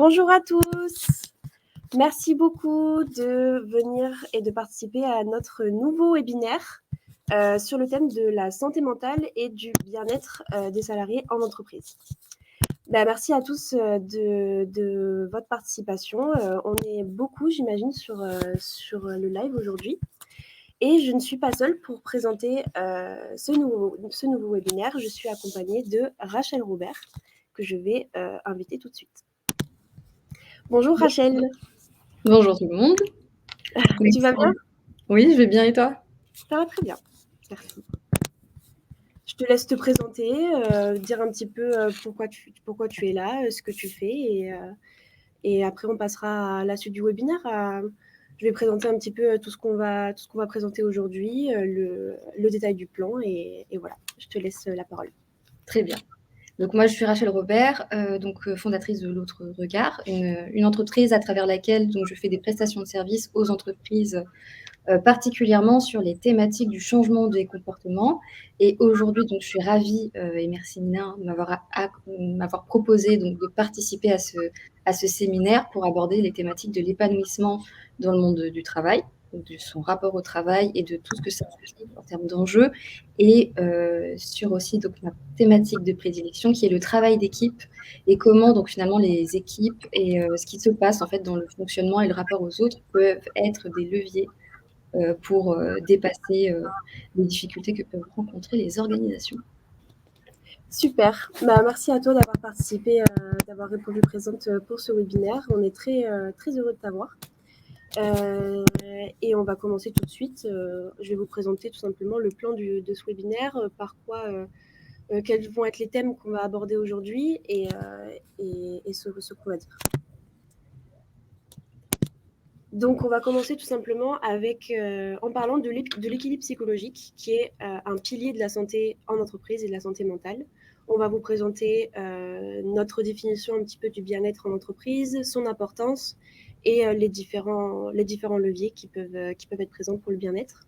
Bonjour à tous. Merci beaucoup de venir et de participer à notre nouveau webinaire sur le thème de la santé mentale et du bien-être des salariés en entreprise. Merci à tous de votre participation. On est beaucoup, j'imagine, sur le live aujourd'hui. Et je ne suis pas seule pour présenter ce nouveau webinaire. Je suis accompagnée de Rachel Robert, que je vais inviter tout de suite. Bonjour Rachel. Bonjour tout le monde. Tu vas bien? Oui, je vais bien et toi? Ça va très bien, merci. Je te laisse te présenter, dire un petit peu pourquoi tu es là, ce que tu fais, et après on passera à la suite du webinaire. Je vais présenter un petit peu tout ce qu'on va présenter aujourd'hui, le détail du plan, et voilà, je te laisse la parole. Très bien. Donc moi, je suis Rachel Robert, fondatrice de l'Autre Regard, une entreprise à travers laquelle je fais des prestations de services aux entreprises, particulièrement sur les thématiques du changement des comportements. Et aujourd'hui, je suis ravie, et merci Nina de m'avoir proposé de participer à ce séminaire pour aborder les thématiques de l'épanouissement dans le monde du travail, de son rapport au travail et de tout ce que ça implique en termes d'enjeux, et sur aussi ma thématique de prédilection qui est le travail d'équipe et comment finalement les équipes et ce qui se passe en fait dans le fonctionnement et le rapport aux autres peuvent être des leviers pour dépasser les difficultés que peuvent rencontrer les organisations. Super. Merci à toi d'avoir participé, d'avoir répondu présente pour ce webinaire. On est très, très heureux de t'avoir. Et on va commencer tout de suite. Je vais vous présenter tout simplement le plan de ce webinaire, quels vont être les thèmes qu'on va aborder aujourd'hui et ce qu'on va dire. Donc, on va commencer tout simplement en parlant de l'équilibre psychologique, qui est un pilier de la santé en entreprise et de la santé mentale. On va vous présenter notre définition un petit peu du bien-être en entreprise, son importance et les différents leviers qui peuvent être présents pour le bien-être.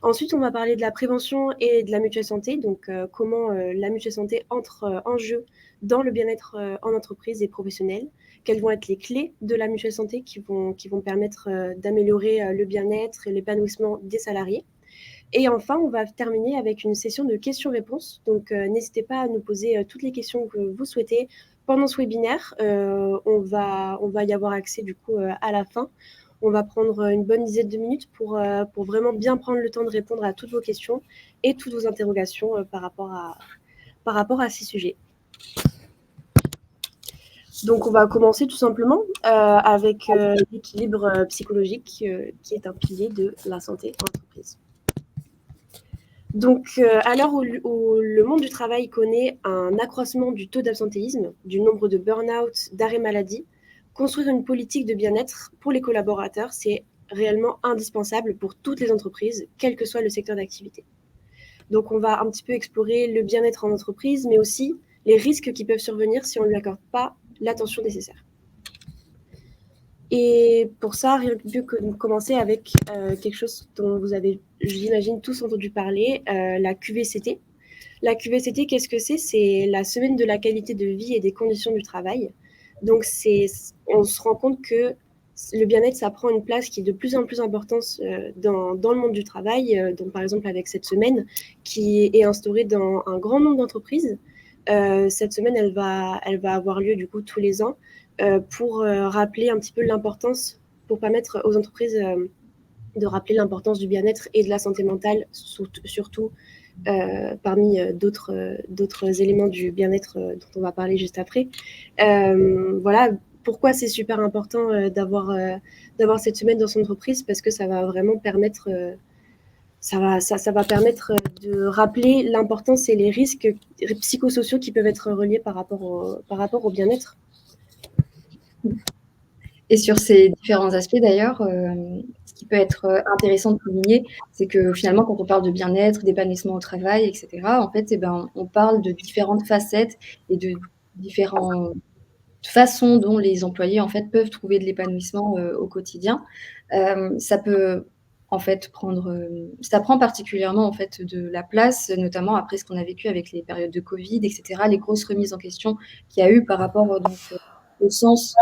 Ensuite, on va parler de la prévention et de la mutuelle santé, donc comment la mutuelle santé entre en jeu dans le bien-être en entreprise et professionnel. Quelles vont être les clés de la mutuelle santé qui vont permettre d'améliorer le bien-être et l'épanouissement des salariés. Et enfin, on va terminer avec une session de questions-réponses. Donc, n'hésitez pas à nous poser toutes les questions que vous souhaitez pendant ce webinaire. On va y avoir accès du coup à la fin. On va prendre une bonne dizaine de minutes pour vraiment bien prendre le temps de répondre à toutes vos questions et toutes vos interrogations par rapport à ces sujets. Donc, on va commencer tout simplement avec l'équilibre psychologique qui est un pilier de la santé en entreprise. Donc, à l'heure où le monde du travail connaît un accroissement du taux d'absentéisme, du nombre de burn-out, d'arrêts maladie, construire une politique de bien-être pour les collaborateurs, c'est réellement indispensable pour toutes les entreprises, quel que soit le secteur d'activité. Donc, on va un petit peu explorer le bien-être en entreprise, mais aussi les risques qui peuvent survenir si on ne lui accorde pas l'attention nécessaire. Et pour ça, rien de mieux que de commencer avec quelque chose dont vous avez, j'imagine, tous entendu parler, la QVCT. La QVCT, qu'est-ce que c'est? C'est la semaine de la qualité de vie et des conditions du travail. Donc, on se rend compte que le bien-être, ça prend une place qui est de plus en plus importante dans le monde du travail. Donc, par exemple, avec cette semaine qui est instaurée dans un grand nombre d'entreprises. Cette semaine, elle va avoir lieu du coup tous les ans pour rappeler un petit peu l'importance, pour permettre aux entreprises de rappeler l'importance du bien-être et de la santé mentale, surtout parmi d'autres éléments du bien-être dont on va parler juste après. Voilà pourquoi c'est super important d'avoir cette semaine dans son entreprise, parce que ça va vraiment permettre ça va permettre de rappeler l'importance et les risques psychosociaux qui peuvent être reliés par rapport au bien-être. Et sur ces différents aspects d'ailleurs, ce qui peut être intéressant de souligner, c'est que finalement quand on parle de bien-être, d'épanouissement au travail, etc., en fait, on parle de différentes facettes et de différentes façons dont les employés en fait peuvent trouver de l'épanouissement au quotidien. Ça peut en fait ça prend particulièrement en fait de la place, notamment après ce qu'on a vécu avec les périodes de Covid, etc., les grosses remises en question qu'il y a eu par rapport au sens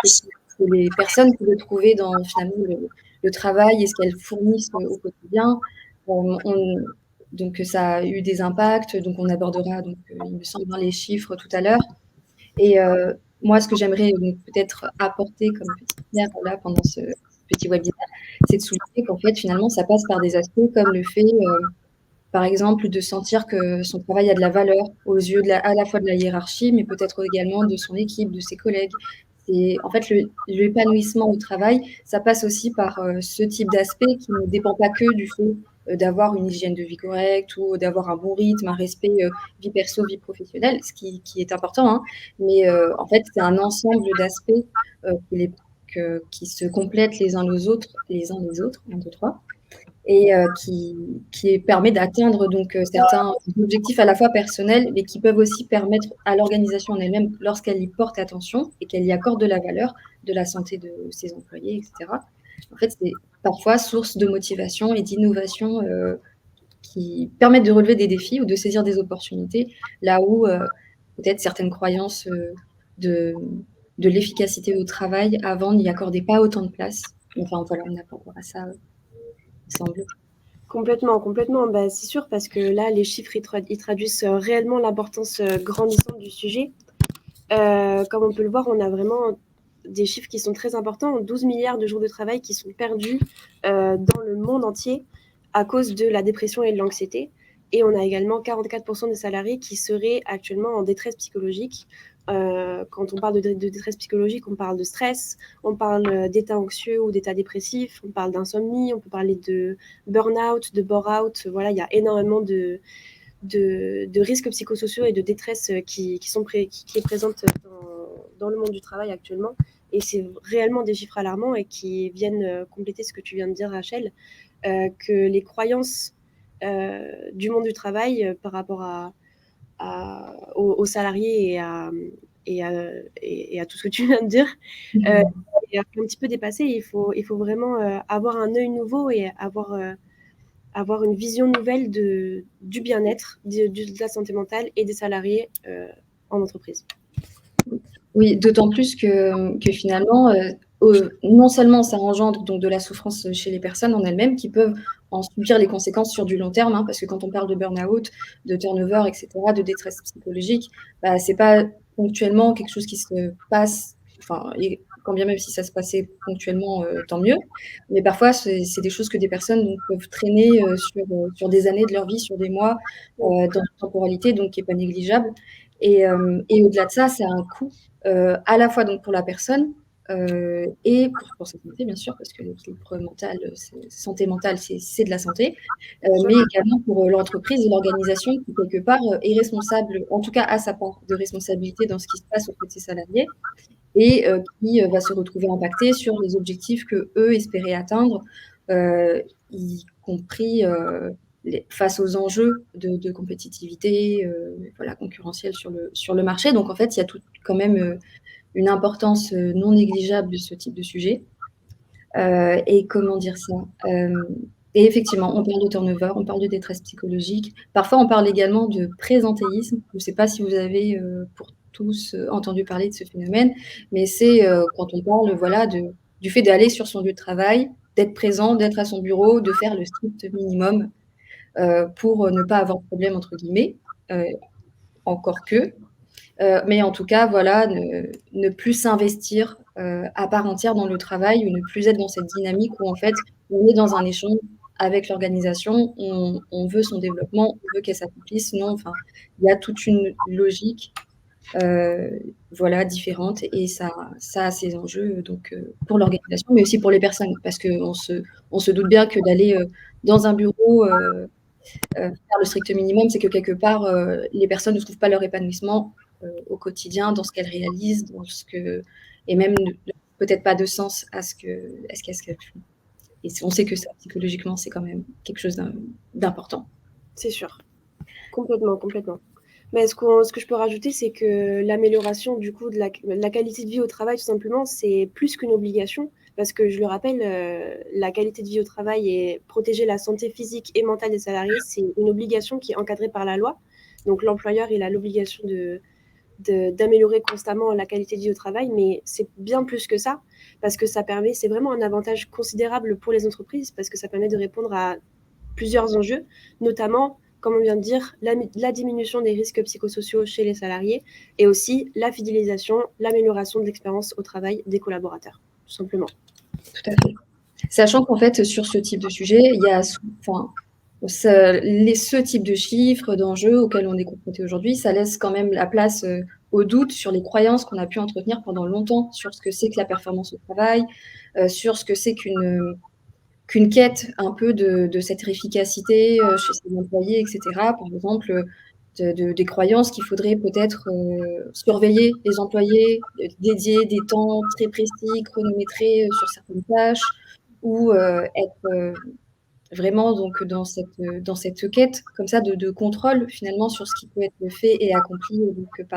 que les personnes peuvent trouver dans finalement le travail et ce qu'elles fournissent au quotidien. Donc ça a eu des impacts, donc on abordera, donc, il me semble, les chiffres tout à l'heure. Et moi, ce que j'aimerais peut-être apporter comme petite pierre là, pendant ce petit webinaire, c'est de souligner qu'en fait, finalement, ça passe par des aspects comme le fait, par exemple, de sentir que son travail a de la valeur aux yeux à la fois de la hiérarchie, mais peut-être également de son équipe, de ses collègues. Et en fait, l'épanouissement au travail, ça passe aussi par ce type d'aspect qui ne dépend pas que du fait d'avoir une hygiène de vie correcte ou d'avoir un bon rythme, un respect vie perso, vie professionnelle, ce qui est important, hein. Mais en fait, c'est un ensemble d'aspects qui se complètent les uns les autres, 1, 2, 3, et qui permet d'atteindre donc certains objectifs à la fois personnels, mais qui peuvent aussi permettre à l'organisation en elle-même, lorsqu'elle y porte attention et qu'elle y accorde de la valeur, de la santé de ses employés, etc. En fait, c'est parfois source de motivation et d'innovation qui permettent de relever des défis ou de saisir des opportunités, là où peut-être certaines croyances de l'efficacité au travail avant n'y accordaient pas autant de place. Enfin, voilà, on apportera ça ensemble. Complètement, complètement. Bah, c'est sûr, parce que là, les chiffres, ils traduisent réellement l'importance grandissante du sujet. Comme on peut le voir, on a vraiment des chiffres qui sont très importants. 12 milliards de jours de travail qui sont perdus dans le monde entier à cause de la dépression et de l'anxiété. Et on a également 44% des salariés qui seraient actuellement en détresse psychologique. Quand on parle de détresse psychologique, on parle de stress, on parle d'état anxieux ou d'état dépressif, on parle d'insomnie, on peut parler de burn-out, de bore-out. Voilà, il y a énormément de risques psychosociaux et de détresse qui est présente dans le monde du travail actuellement. Et c'est réellement des chiffres alarmants et qui viennent compléter ce que tu viens de dire, Rachel, que les croyances du monde du travail par rapport aux salariés et à tout ce que tu viens de dire est un petit peu dépassé. Il faut vraiment avoir un œil nouveau et avoir une vision nouvelle du bien-être, de la santé mentale et des salariés en entreprise. Oui, d'autant plus que finalement, non seulement ça engendre donc de la souffrance chez les personnes en elles-mêmes qui peuvent en subir les conséquences sur du long terme, hein, parce que quand on parle de burn-out, de turnover, etc., de détresse psychologique, bah, c'est pas ponctuellement quelque chose qui se passe, enfin, et quand bien même si ça se passait ponctuellement, tant mieux. Mais parfois, c'est des choses que des personnes donc peuvent traîner sur des années de leur vie, sur des mois, dans une temporalité donc qui est pas négligeable. Et au-delà de ça, c'est un coût à la fois donc pour la personne et pour sa santé, bien sûr, parce que l'équilibre mental, santé mentale, c'est de la santé, mais également pour l'entreprise et l'organisation qui, quelque part, est responsable, en tout cas a sa part de responsabilité dans ce qui se passe auprès de ses salariés et qui va se retrouver impacté sur les objectifs qu'eux espéraient atteindre, y compris face aux enjeux de compétitivité voilà, concurrentielle sur le marché. Donc en fait, il y a quand même une importance non négligeable de ce type de sujet. Et comment dire ça et effectivement, on parle de turnover, on parle de détresse psychologique. Parfois, on parle également de présentéisme. Je ne sais pas si vous avez pour tous entendu parler de ce phénomène, mais c'est quand on parle voilà, du fait d'aller sur son lieu de travail, d'être présent, d'être à son bureau, de faire le strict minimum pour ne pas avoir de problème, entre guillemets, encore que. Mais en tout cas, voilà, ne plus s'investir à part entière dans le travail ou ne plus être dans cette dynamique où en fait, on est dans un échange avec l'organisation, on veut son développement, on veut qu'elle s'accomplisse. Non, enfin, il y a toute une logique voilà, différente et ça a ses enjeux donc pour l'organisation, mais aussi pour les personnes. Parce qu'on se doute bien que d'aller dans un bureau faire le strict minimum, c'est que quelque part, les personnes ne trouvent pas leur épanouissement au quotidien, dans ce qu'elles réalisent, et même peut-être pas de sens à ce qu'elles font. Et on sait que ça, psychologiquement, c'est quand même quelque chose d'important. C'est sûr. Complètement, complètement. Mais ce que je peux rajouter, c'est que l'amélioration du coup de la qualité de vie au travail, tout simplement, c'est plus qu'une obligation. Parce que je le rappelle, la qualité de vie au travail et protéger la santé physique et mentale des salariés, c'est une obligation qui est encadrée par la loi. Donc l'employeur, il a l'obligation d'améliorer constamment la qualité de vie au travail, mais c'est bien plus que ça, parce que c'est vraiment un avantage considérable pour les entreprises, parce que ça permet de répondre à plusieurs enjeux, notamment, comme on vient de dire, la diminution des risques psychosociaux chez les salariés et aussi la fidélisation, l'amélioration de l'expérience au travail des collaborateurs, tout simplement. Tout à fait. Sachant qu'en fait, sur ce type de sujet, il y a ce type de chiffres, d'enjeux auxquels on est confronté aujourd'hui, ça laisse quand même la place au doute sur les croyances qu'on a pu entretenir pendant longtemps sur ce que c'est que la performance au travail, sur ce que c'est qu'une quête un peu de cette efficacité chez ses employés, etc. Par exemple, des croyances qu'il faudrait peut-être surveiller les employés, dédier des temps très précis, chronométrés sur certaines tâches, ou être vraiment donc dans cette quête comme ça de contrôle finalement sur ce qui peut être fait et accompli donc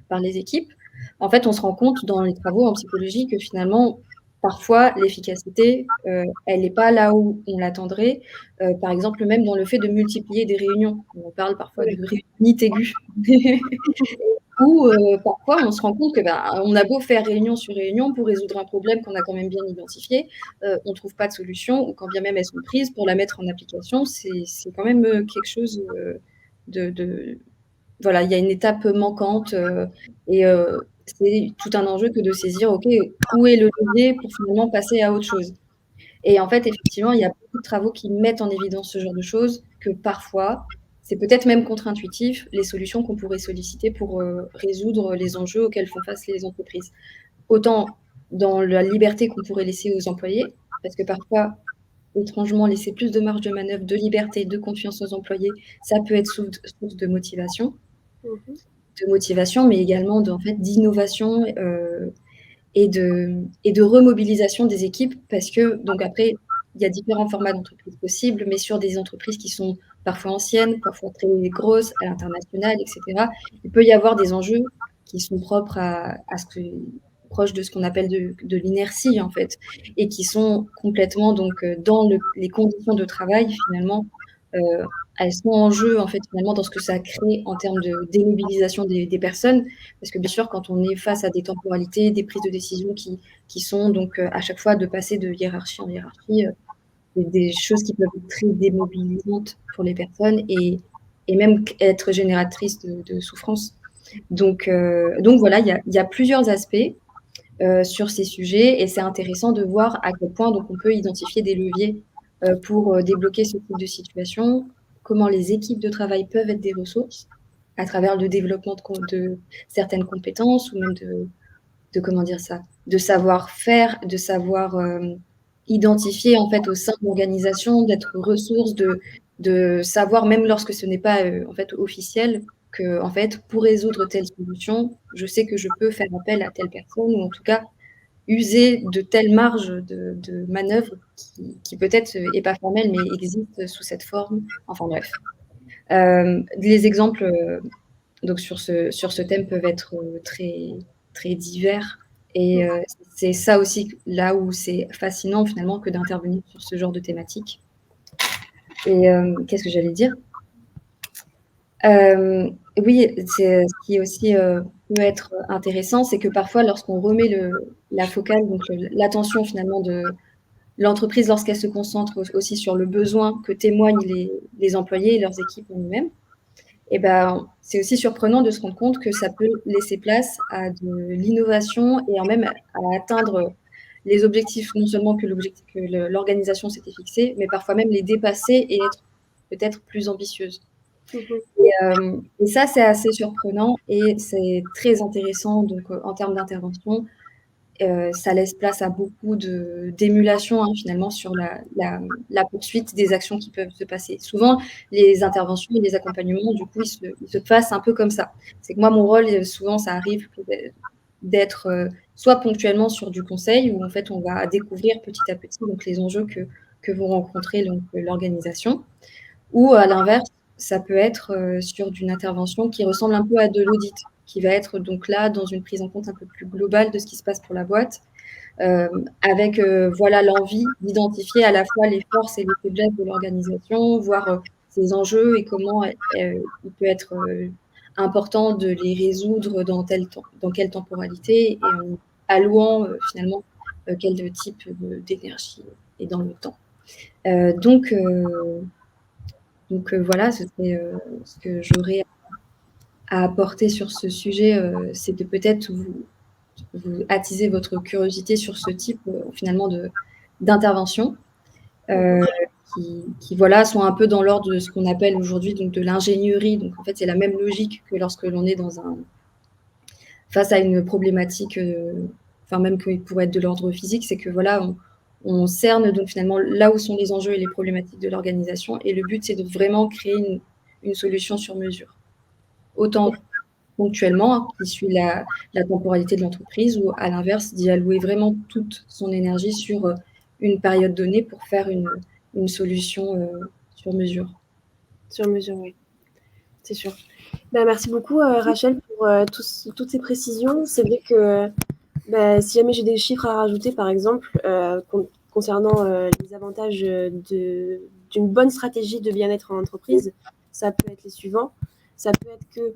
par les équipes. En fait, on se rend compte dans les travaux en psychologie que finalement, parfois, l'efficacité, elle n'est pas là où on l'attendrait. Par exemple, même dans le fait de multiplier des réunions. On parle parfois de réunionite aiguë. Ou parfois, on se rend compte que on a beau faire réunion sur réunion pour résoudre un problème qu'on a quand même bien identifié, on ne trouve pas de solution, ou quand bien même elles sont prises, pour la mettre en application, c'est quand même quelque chose voilà, il y a une étape manquante et c'est tout un enjeu que de saisir, OK, où est le levier pour finalement passer à autre chose? Et en fait, effectivement, il y a beaucoup de travaux qui mettent en évidence ce genre de choses, que parfois, c'est peut-être même contre-intuitif, les solutions qu'on pourrait solliciter pour résoudre les enjeux auxquels font face les entreprises. Autant dans la liberté qu'on pourrait laisser aux employés, parce que parfois, étrangement, laisser plus de marge de manœuvre, de liberté, de confiance aux employés, ça peut être source de motivation. Mais également en fait, d'innovation et de remobilisation des équipes, parce que donc après, il y a différents formats d'entreprises possibles, mais sur des entreprises qui sont parfois anciennes, parfois très grosses, à l'international, etc., il peut y avoir des enjeux qui sont propres proches de ce qu'on appelle de l'inertie, en fait, et qui sont complètement donc dans les conditions de travail, finalement, elles sont en jeu, en fait, finalement, dans ce que ça crée en termes de démobilisation des personnes. Parce que bien sûr, quand on est face à des temporalités, des prises de décision qui sont donc à chaque fois de passer de hiérarchie en hiérarchie, des choses qui peuvent être très démobilisantes pour les personnes et même être génératrices de souffrance. Donc voilà, il y a plusieurs aspects sur ces sujets et c'est intéressant de voir à quel point donc on peut identifier des leviers pour débloquer ce type de situation, comment les équipes de travail peuvent être des ressources à travers le développement de certaines compétences ou même de comment dire ça, de savoir-faire, de savoir identifier en fait au sein de l'organisation, d'être ressource, de savoir même lorsque ce n'est pas en fait officiel que en fait pour résoudre telle solution, je sais que je peux faire appel à telle personne ou en tout cas user de telles marges de manœuvre qui peut-être est pas formelle mais existe sous cette forme. Enfin bref. Les exemples donc sur ce thème peuvent être très, très divers et c'est ça aussi là où c'est fascinant finalement que d'intervenir sur ce genre de thématique. Et qu'est-ce que j'allais dire? Oui, ce qui est aussi peut être intéressant, c'est que parfois lorsqu'on remet la focale, donc l'attention finalement de l'entreprise lorsqu'elle se concentre aussi sur le besoin que témoignent les employés et leurs équipes en eux-mêmes, et c'est aussi surprenant de se rendre compte que ça peut laisser place à de l'innovation et même à atteindre les objectifs, non seulement que l'organisation s'était fixé, mais parfois même les dépasser et être peut-être plus ambitieuse. Et ça, c'est assez surprenant et c'est très intéressant donc, en termes d'intervention. Ça laisse place à beaucoup d'émulation finalement sur la poursuite des actions qui peuvent se passer. Souvent, les interventions et les accompagnements, du coup, ils se passent un peu comme ça. C'est que moi, mon rôle, souvent, ça arrive d'être soit ponctuellement sur du conseil, où en fait, on va découvrir petit à petit donc, les enjeux que vont rencontrer l'organisation, ou à l'inverse, ça peut être sur d'une intervention qui ressemble un peu à de l'audit, qui va être donc là dans une prise en compte un peu plus globale de ce qui se passe pour la boîte, avec voilà l'envie d'identifier à la fois les forces et les faiblesses de l'organisation, voir ses enjeux et comment il peut être important de les résoudre dans quelle temporalité et en allouant finalement quel type d'énergie et dans le temps. Donc voilà, ce serait ce que j'aurais à apporter sur ce sujet, c'est de peut-être vous attiser votre curiosité sur ce type finalement d'intervention euh, qui voilà, sont un peu dans l'ordre de ce qu'on appelle aujourd'hui donc de l'ingénierie. Donc en fait, c'est la même logique que lorsque l'on est face à une problématique, enfin même qui pourrait être de l'ordre physique, c'est que voilà, on cerne donc finalement là où sont les enjeux et les problématiques de l'organisation, et le but c'est de vraiment créer une solution sur mesure, autant ponctuellement, qui suit la temporalité de l'entreprise, ou à l'inverse, d'y allouer vraiment toute son énergie sur une période donnée pour faire une solution sur mesure. Sur mesure, oui, c'est sûr. Merci beaucoup, Rachel, pour toutes ces précisions. C'est vrai que si jamais j'ai des chiffres à rajouter, par exemple, concernant les avantages d'une bonne stratégie de bien-être en entreprise, ça peut être les suivants. Ça peut être que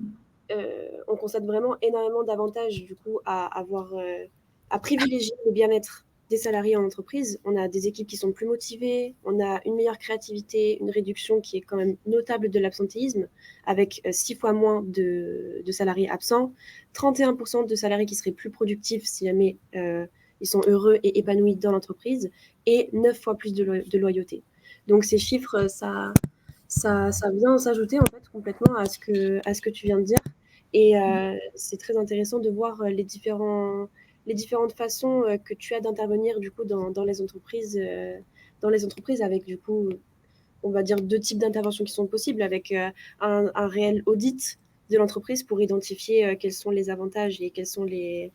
on constate vraiment énormément d'avantages du coup à privilégier le bien-être des salariés en entreprise. On a des équipes qui sont plus motivées, on a une meilleure créativité, une réduction qui est quand même notable de l'absentéisme, avec 6 fois moins de salariés absents, 31% de salariés qui seraient plus productifs si jamais ils sont heureux et épanouis dans l'entreprise, et 9 fois plus de loyauté. Donc ces chiffres, ça vient s'ajouter en fait complètement à ce que tu viens de dire. Et c'est très intéressant de voir les différentes façons que tu as d'intervenir du coup dans les entreprises avec du coup, on va dire, 2 types d'interventions qui sont possibles, avec un réel audit de l'entreprise pour identifier quels sont les avantages et quels sont les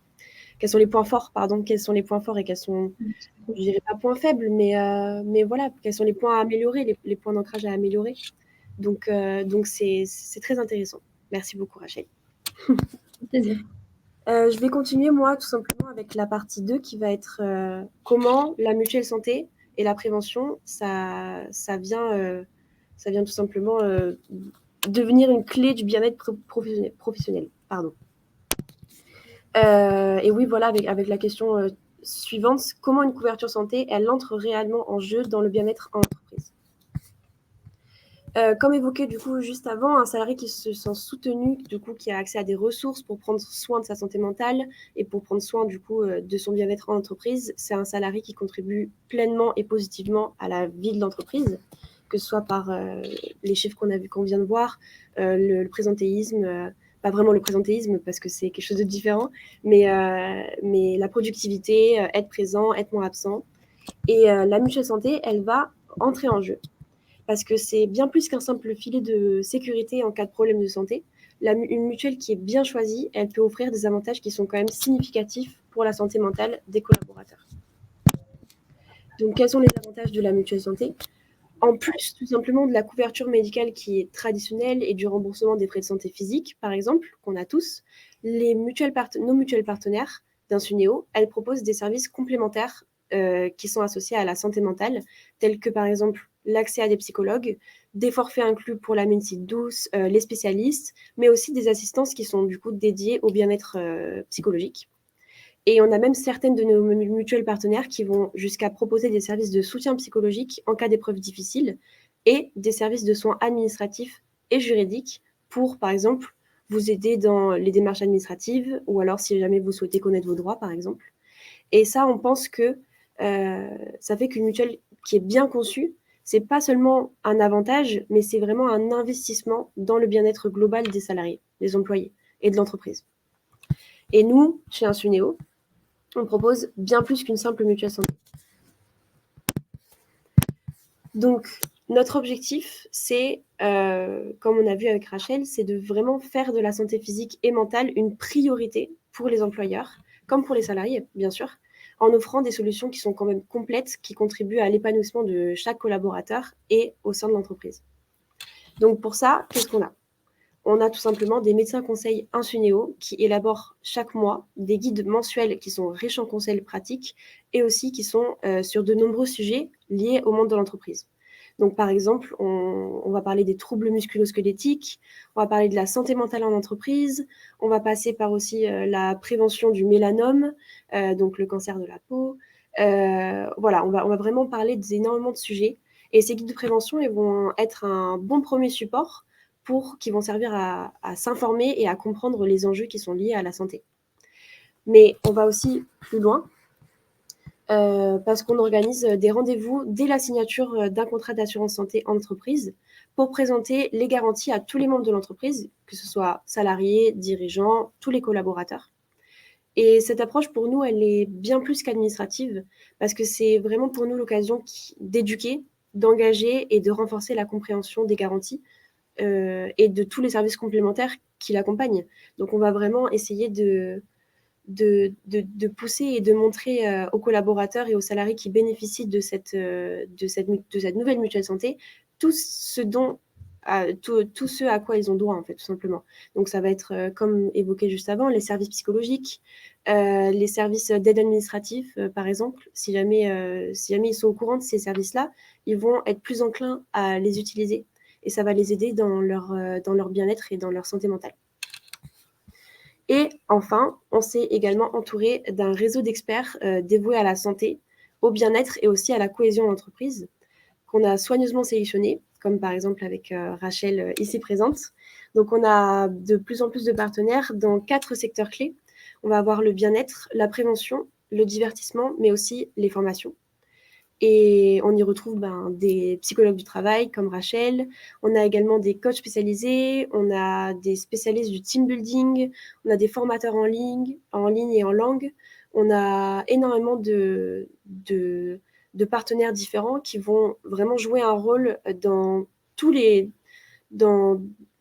points forts, quels sont les points forts et quels sont, je dirais pas points faibles, mais voilà, quels sont les points à améliorer, les points d'ancrage à améliorer. Donc c'est très intéressant. Merci beaucoup, Rachel. Plaisir. Je vais continuer, moi, tout simplement avec la partie 2 qui va être comment la mutuelle santé et la prévention, ça vient tout simplement devenir une clé du bien-être professionnel. Pardon. Et oui, voilà, avec la question suivante, comment une couverture santé, elle entre réellement en jeu dans le bien-être en entreprise. Comme évoqué du coup juste avant, un salarié qui se sent soutenu, du coup, qui a accès à des ressources pour prendre soin de sa santé mentale et pour prendre soin du coup de son bien-être en entreprise, c'est un salarié qui contribue pleinement et positivement à la vie de l'entreprise, que ce soit par les chiffres qu'on vient de voir, le présentéisme, pas vraiment le présentéisme parce que c'est quelque chose de différent, mais la productivité, être présent, être moins absent. Et la mutuelle santé, elle va entrer en jeu, parce que c'est bien plus qu'un simple filet de sécurité en cas de problème de santé. Une mutuelle qui est bien choisie, elle peut offrir des avantages qui sont quand même significatifs pour la santé mentale des collaborateurs. Donc, quels sont les avantages de la mutuelle santé ? En plus, tout simplement, de la couverture médicale qui est traditionnelle et du remboursement des frais de santé physique, par exemple, qu'on a tous, nos mutuelles partenaires d'Insunéo, elles proposent des services complémentaires qui sont associés à la santé mentale, tels que, par exemple, l'accès à des psychologues, des forfaits inclus pour la médecine douce, les spécialistes, mais aussi des assistances qui sont du coup dédiées au bien-être psychologique. Et on a même certaines de nos mutuelles partenaires qui vont jusqu'à proposer des services de soutien psychologique en cas d'épreuves difficiles et des services de soins administratifs et juridiques pour, par exemple, vous aider dans les démarches administratives, ou alors si jamais vous souhaitez connaître vos droits, par exemple. Et ça, on pense que ça fait qu'une mutuelle qui est bien conçue, c'est pas seulement un avantage, mais c'est vraiment un investissement dans le bien-être global des salariés, des employés et de l'entreprise. Et nous, chez Insunéo, on propose bien plus qu'une simple mutuelle santé. Donc, notre objectif, c'est, comme on a vu avec Rachel, c'est de vraiment faire de la santé physique et mentale une priorité pour les employeurs, comme pour les salariés, bien sûr, en offrant des solutions qui sont quand même complètes, qui contribuent à l'épanouissement de chaque collaborateur et au sein de l'entreprise. Donc, pour ça, qu'est-ce qu'on a ? On a tout simplement des médecins conseils Insunéo qui élaborent chaque mois des guides mensuels qui sont riches en conseils pratiques et aussi qui sont sur de nombreux sujets liés au monde de l'entreprise. Donc, par exemple, on va parler des troubles musculo-squelettiques, on va parler de la santé mentale en entreprise, on va passer par aussi la prévention du mélanome, donc le cancer de la peau. Voilà, on va vraiment parler d'énormément de sujets. Et ces guides de prévention, ils vont être un bon premier support qui vont servir à s'informer et à comprendre les enjeux qui sont liés à la santé. Mais on va aussi plus loin, parce qu'on organise des rendez-vous dès la signature d'un contrat d'assurance santé en entreprise pour présenter les garanties à tous les membres de l'entreprise, que ce soit salariés, dirigeants, tous les collaborateurs. Et cette approche, pour nous, elle est bien plus qu'administrative, parce que c'est vraiment pour nous l'occasion d'éduquer, d'engager et de renforcer la compréhension des garanties et de tous les services complémentaires qui l'accompagnent. Donc, on va vraiment essayer de pousser et de montrer aux collaborateurs et aux salariés qui bénéficient de cette nouvelle mutuelle santé tout ce à quoi ils ont droit, en fait, tout simplement. Donc, ça va être, comme évoqué juste avant, les services psychologiques, les services d'aide administrative, par exemple. Si jamais ils sont au courant de ces services-là, ils vont être plus enclins à les utiliser et ça va les aider dans leur bien-être et dans leur santé mentale. Et enfin, on s'est également entouré d'un réseau d'experts dévoués à la santé, au bien-être et aussi à la cohésion d'entreprise, qu'on a soigneusement sélectionné, comme par exemple avec Rachel ici présente. Donc on a de plus en plus de partenaires dans 4 secteurs clés. On va avoir le bien-être, la prévention, le divertissement, mais aussi les formations. Et on y retrouve des psychologues du travail comme Rachel. On a également des coachs spécialisés. On a des spécialistes du team building. On a des formateurs en ligne et en langue. On a énormément de partenaires différents qui vont vraiment jouer un rôle dans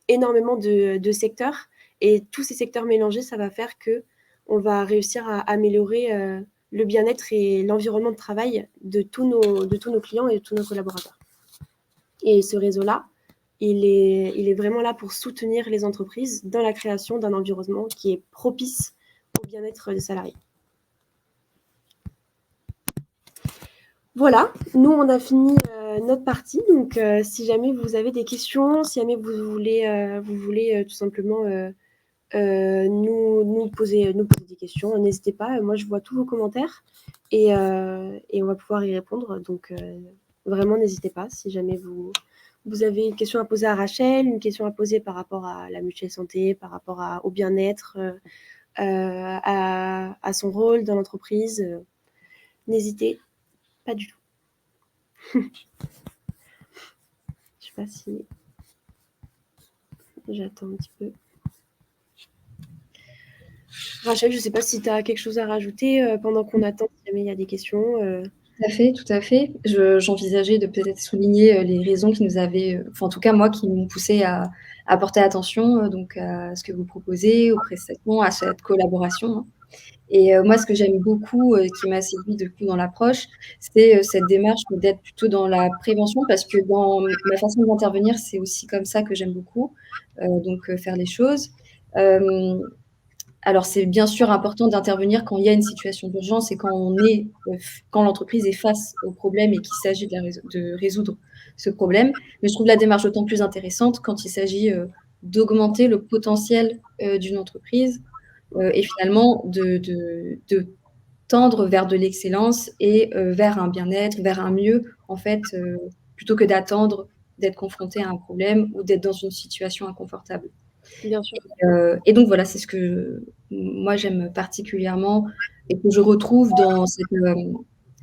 énormément de secteurs. Et tous ces secteurs mélangés, ça va faire que on va réussir à améliorer le bien-être et l'environnement de travail de tous nos clients et de tous nos collaborateurs. Et ce réseau-là, il est vraiment là pour soutenir les entreprises dans la création d'un environnement qui est propice au bien-être des salariés. Voilà, nous on a fini notre partie. Donc si jamais vous avez des questions, si jamais vous voulez tout simplement nous poser des questions, n'hésitez pas. Moi je vois tous vos commentaires et on va pouvoir y répondre. Donc vraiment n'hésitez pas si jamais vous avez une question à poser à Rachel, une question à poser par rapport à la mutuelle santé, par rapport au bien-être, à son rôle dans l'entreprise. N'hésitez pas du tout. Je sais pas si j'attends un petit peu. Rachel, je ne sais pas si tu as quelque chose à rajouter pendant qu'on attend, si jamais il y a des questions. Tout à fait. J'envisageais de peut-être souligner les raisons qui nous avaient, enfin en tout cas moi, qui m'ont poussée à porter attention donc à ce que vous proposez, aux prestations, à cette collaboration, hein. Et moi, ce que j'aime beaucoup, qui m'a séduit du coup dans l'approche, c'est cette démarche d'être plutôt dans la prévention parce que dans ma façon d'intervenir, c'est aussi comme ça que j'aime beaucoup, donc faire les choses. Alors c'est bien sûr important d'intervenir quand il y a une situation d'urgence et quand l'entreprise est face au problème et qu'il s'agit de résoudre ce problème. Mais je trouve la démarche d'autant plus intéressante quand il s'agit, d'augmenter le potentiel, d'une entreprise, et finalement de tendre vers de l'excellence et vers un bien-être, vers un mieux en fait, plutôt que d'attendre d'être confronté à un problème ou d'être dans une situation inconfortable. Bien sûr. Et donc voilà, c'est ce que moi j'aime particulièrement et que je retrouve dans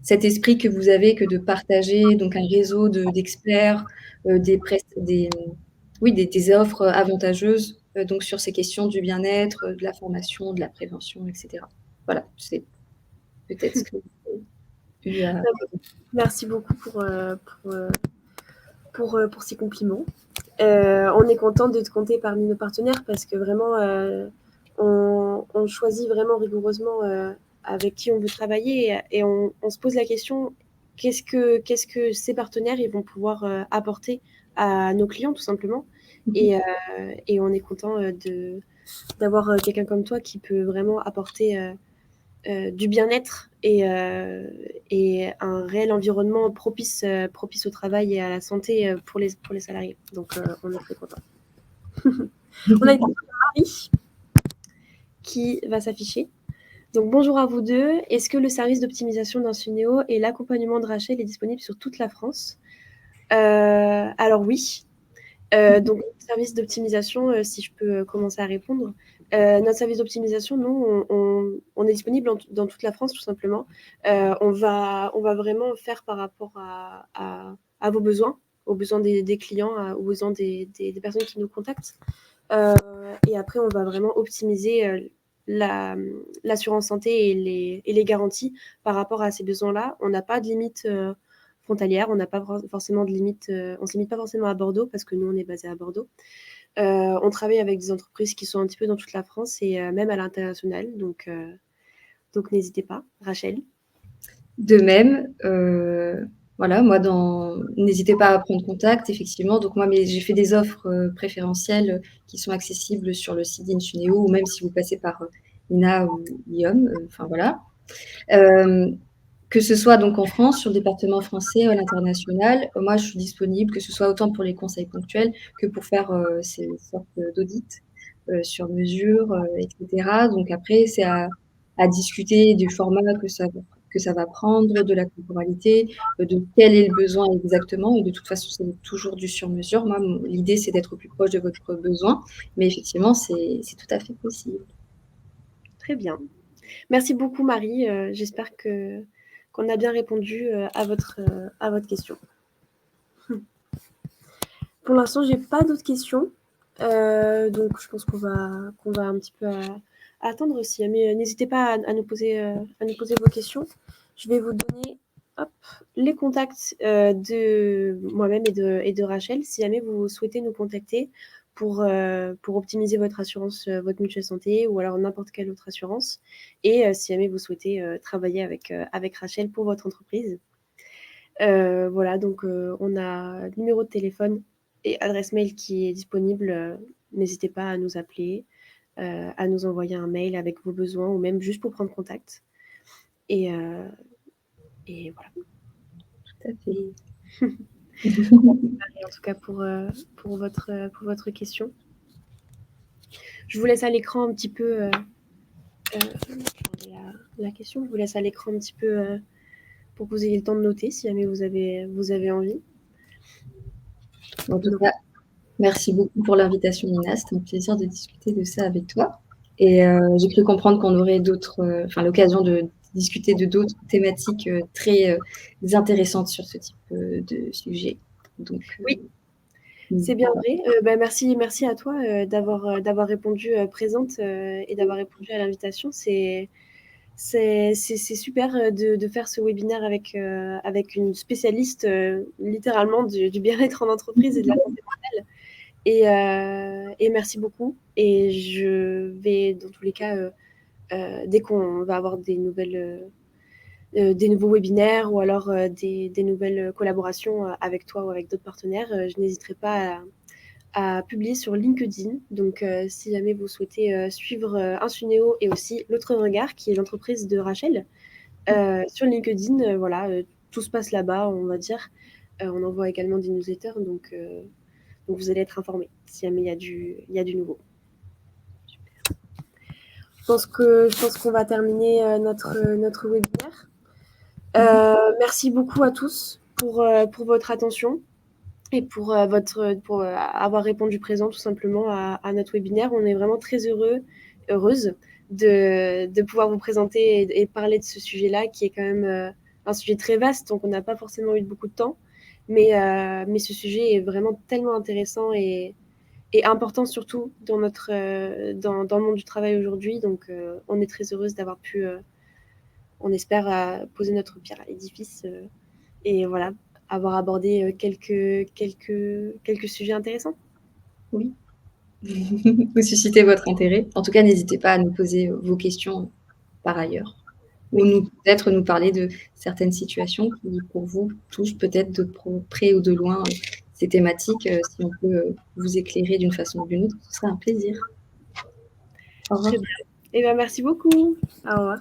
cet esprit que vous avez que de partager donc un réseau d'experts, des offres avantageuses, donc sur ces questions du bien-être, de la formation, de la prévention et cetera. Voilà, c'est peut-être ce que j'ai eu à. Merci beaucoup pour ces compliments. On est content de te compter parmi nos partenaires parce que vraiment, on choisit vraiment rigoureusement avec qui on veut travailler et on se pose la question qu'est-ce que ces partenaires ils vont pouvoir apporter à nos clients tout simplement. Et on est content d'avoir quelqu'un comme toi qui peut vraiment apporter du bien-être et un réel environnement propice au travail et à la santé pour les salariés. Donc, on est très contents. On a une question de Marie qui va s'afficher. Donc, bonjour à vous deux. Est-ce que le service d'optimisation d'Insunéo et l'accompagnement de Rachel est disponible sur toute la France? Alors oui. Donc, le service d'optimisation, si je peux commencer à répondre. Notre service d'optimisation, nous, on est disponible dans toute la France, tout simplement. On va vraiment faire par rapport à vos besoins, aux besoins des clients, aux besoins des personnes qui nous contactent. Et après, on va vraiment optimiser l'assurance santé et les garanties par rapport à ces besoins-là. On n'a pas de limite frontalière, on n'a pas forcément de limite, on ne se limite pas forcément à Bordeaux parce que nous, on est basé à Bordeaux. On travaille avec des entreprises qui sont un petit peu dans toute la France et même à l'international. Donc n'hésitez pas. Rachel? De même, voilà, moi, n'hésitez pas à prendre contact, effectivement. Donc moi, j'ai fait des offres préférentielles qui sont accessibles sur le site d'Insunéo, ou même si vous passez par INA ou IOM, enfin voilà. Que ce soit donc en France, sur le département français ou à l'international, moi je suis disponible, que ce soit autant pour les conseils ponctuels que pour faire ces sortes d'audits sur mesure, etc. Donc après, c'est à discuter du format que ça va prendre, de la temporalité, de quel est le besoin exactement. Et de toute façon, c'est toujours du sur-mesure. Moi, l'idée, c'est d'être au plus proche de votre besoin. Mais effectivement, c'est tout à fait possible. Très bien. Merci beaucoup, Marie. J'espère qu'on a bien répondu à votre question. Pour l'instant, j'ai pas d'autres questions. Donc, je pense qu'on va un petit peu attendre aussi. Mais n'hésitez pas à nous poser vos questions. Je vais vous donner les contacts de moi-même et de Rachel, si jamais vous souhaitez nous contacter pour optimiser votre assurance, votre mutuelle santé ou alors n'importe quelle autre assurance. Et si jamais vous souhaitez travailler avec Rachel pour votre entreprise. Voilà, donc on a le numéro de téléphone et adresse mail qui est disponible. N'hésitez pas à nous appeler, à nous envoyer un mail avec vos besoins ou même juste pour prendre contact. Et voilà. Tout à fait. En tout cas pour votre question. Je vous laisse à l'écran un petit peu la question. Je vous laisse à l'écran un petit peu pour que vous ayez le temps de noter si jamais vous avez envie. En tout cas, merci beaucoup pour l'invitation, Nina. C'était un plaisir de discuter de ça avec toi. Et j'ai cru comprendre qu'on aurait l'occasion de discuter de d'autres thématiques très intéressantes sur ce type de sujet. Donc, oui, c'est bien vrai. Merci à toi d'avoir répondu présente et d'avoir répondu à l'invitation. C'est super de faire ce webinaire avec une spécialiste littéralement du bien-être en entreprise et de la santé mentale. Et merci beaucoup. Et je vais, dans tous les cas, dès qu'on va avoir des nouveaux webinaires ou alors des nouvelles collaborations avec toi ou avec d'autres partenaires, je n'hésiterai pas à publier sur LinkedIn. Donc, si jamais vous souhaitez suivre Insunéo et aussi L'Autre Regard, qui est l'entreprise de Rachel, sur LinkedIn, voilà, tout se passe là-bas, on va dire. On envoie également des newsletters, donc vous allez être informés si jamais il y a du nouveau. Super. Je pense qu'on va terminer notre webinaire. Merci beaucoup à tous pour votre attention et pour avoir répondu présent tout simplement à notre webinaire. On est vraiment très heureuse de pouvoir vous présenter et parler de ce sujet-là qui est quand même un sujet très vaste, donc on n'a pas forcément eu beaucoup de temps. Mais ce sujet est vraiment tellement intéressant et important surtout dans le monde du travail aujourd'hui. Donc on est très heureuse d'avoir pu, on espère, poser notre pierre à l'édifice et voilà, avoir abordé quelques sujets intéressants. Oui. Vous suscitez votre intérêt. En tout cas, n'hésitez pas à nous poser vos questions par ailleurs. Ou peut-être nous parler de certaines situations qui, pour vous, touchent peut-être de près ou de loin ces thématiques. Si on peut vous éclairer d'une façon ou d'une autre, ce serait un plaisir. Au revoir. Très bien. Eh bien, merci beaucoup. Au revoir.